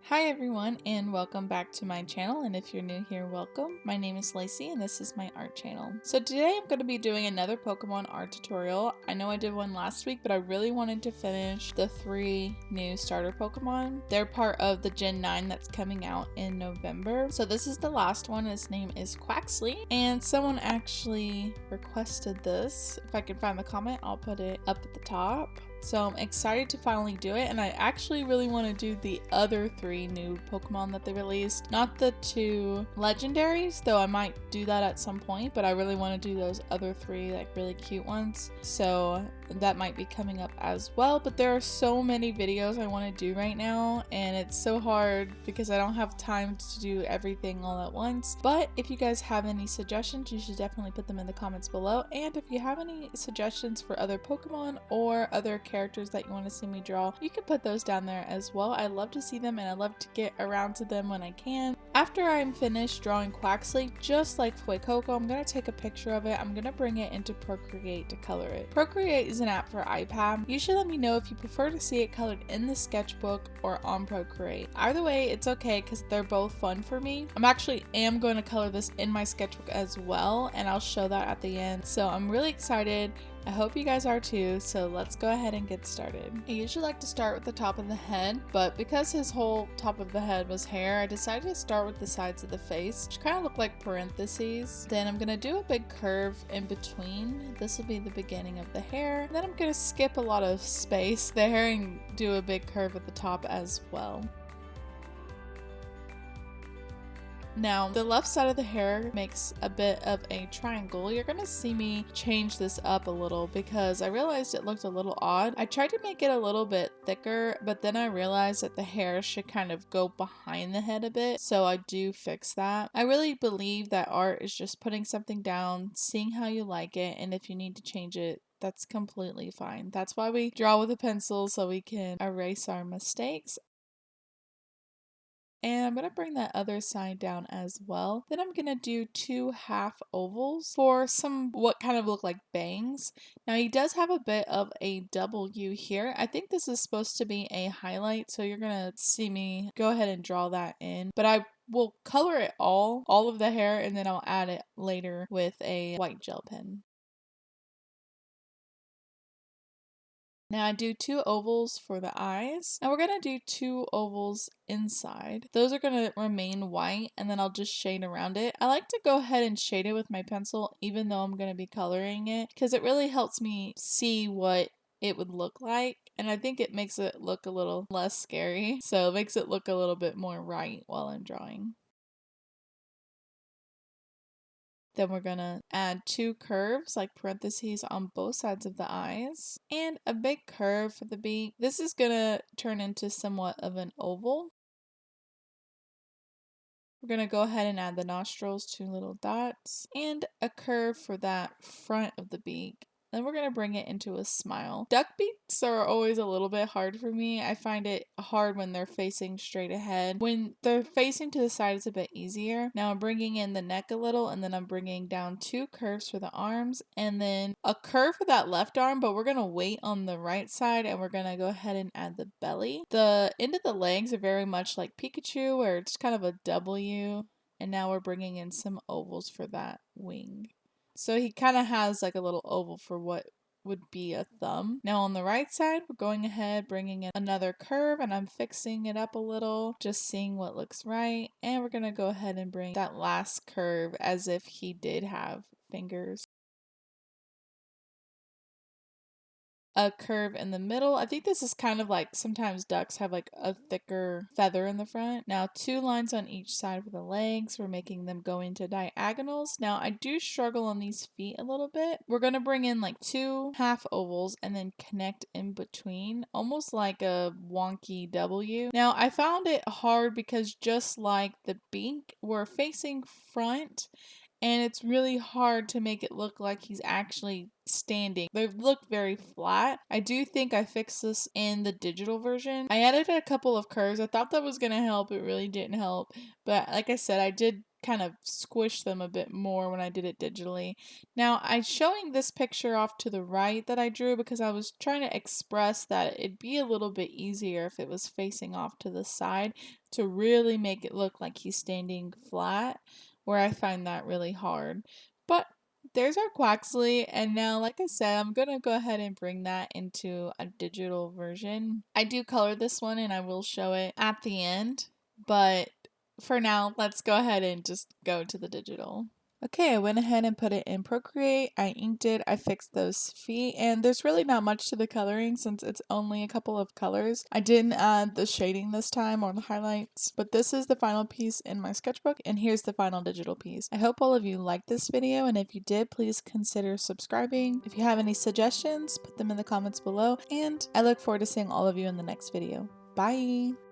Hi everyone and welcome back to my channel, and if you're new here, welcome. My name is Lacey and this is my art channel. So today I'm going to be doing another Pokemon art tutorial. I know I did one last week, but I really wanted to finish the 3 new starter Pokemon. They're part of the Gen 9 that's coming out in November. So this is the last one. His name is Quaxly, and someone actually requested this. If I can find the comment, I'll put it up at the top. So I'm excited to finally do it, and I actually really want to do the other 3 new Pokemon that they released. Not the 2 legendaries, though I might do that at some point, but I really want to do those other 3 like really cute ones. So that might be coming up as well, but there are so many videos I want to do right now, and it's so hard because I don't have time to do everything all at once. But if you guys have any suggestions, you should definitely put them in the comments below, and if you have any suggestions for other Pokemon or other characters that you want to see me draw, you can put those down there as well. I love to see them and I love to get around to them when I can. After I'm finished drawing Quaxly, just like Fuecoco, I'm going to take a picture of it. I'm going to bring it into Procreate to color it. Procreate is an app for iPad. You should let me know if you prefer to see it colored in the sketchbook or on Procreate. Either way, it's okay because they're both fun for me. I'm actually going to color this in my sketchbook as well, and I'll show that at the end. So I'm really excited. I hope you guys are too, so let's go ahead and get started. I usually like to start with the top of the head, but because his whole top of the head was hair, I decided to start with the sides of the face, which kind of look like parentheses. Then I'm going to do a big curve in between. This will be the beginning of the hair. Then I'm going to skip a lot of space there and do a big curve at the top as well. Now, the left side of the hair makes a bit of a triangle. You're going to see me change this up a little because I realized it looked a little odd. I tried to make it a little bit thicker, but then I realized that the hair should kind of go behind the head a bit, so I do fix that. I really believe that art is just putting something down, seeing how you like it, and if you need to change it, that's completely fine. That's why we draw with a pencil, so we can erase our mistakes. And I'm going to bring that other side down as well. Then I'm going to do 2 half ovals for some what kind of look like bangs. Now he does have a bit of a W here. I think this is supposed to be a highlight, so you're going to see me go ahead and draw that in. But I will color it all of the hair, and then I'll add it later with a white gel pen. Now I do 2 ovals for the eyes, and we're going to do 2 ovals inside. Those are going to remain white, and then I'll just shade around it. I like to go ahead and shade it with my pencil even though I'm going to be coloring it, because it really helps me see what it would look like, and I think it makes it look a little less scary, so it makes it look a little bit more right while I'm drawing. Then we're going to add 2 curves, like parentheses, on both sides of the eyes, and a big curve for the beak. This is going to turn into somewhat of an oval. We're going to go ahead and add the nostrils, 2 little dots, and a curve for that front of the beak. Then we're going to bring it into a smile. Duck beaks are always a little bit hard for me. I find it hard when they're facing straight ahead. When they're facing to the side, it's a bit easier. Now I'm bringing in the neck a little, and then I'm bringing down 2 curves for the arms, and then a curve for that left arm, but we're going to wait on the right side, and we're going to go ahead and add the belly. The end of the legs are very much like Pikachu, where it's kind of a W, and now we're bringing in some ovals for that wing. So he kind of has like a little oval for what would be a thumb. Now on the right side, we're going ahead, bringing in another curve, and I'm fixing it up a little, just seeing what looks right. And we're going to go ahead and bring that last curve as if he did have fingers. A curve in the middle. I think this is kind of like sometimes ducks have like a thicker feather in the front. Now 2 lines on each side for the legs. We're making them go into diagonals. Now I do struggle on these feet a little bit. We're going to bring in like 2 half ovals and then connect in between, almost like a wonky W. Now I found it hard because just like the beak, we're facing front, and it's really hard to make it look like he's actually standing. They look very flat. I do think I fixed this in the digital version. I added a couple of curves. I thought that was going to help. It really didn't help. But like I said, I did kind of squish them a bit more when I did it digitally. Now, I'm showing this picture off to the right that I drew because I was trying to express that it'd be a little bit easier if it was facing off to the side to really make it look like he's standing flat, where I find that really hard. But there's our Quaxly, and now, like I said, I'm gonna go ahead and bring that into a digital version. I do color this one and I will show it at the end, but for now, let's go ahead and just go to the digital. Okay, I went ahead and put it in Procreate. I inked it, I fixed those feet, and there's really not much to the coloring since it's only a couple of colors. I didn't add the shading this time or the highlights, but this is the final piece in my sketchbook, and here's the final digital piece. I hope all of you liked this video, and if you did, please consider subscribing. If you have any suggestions, put them in the comments below, and I look forward to seeing all of you in the next video. Bye!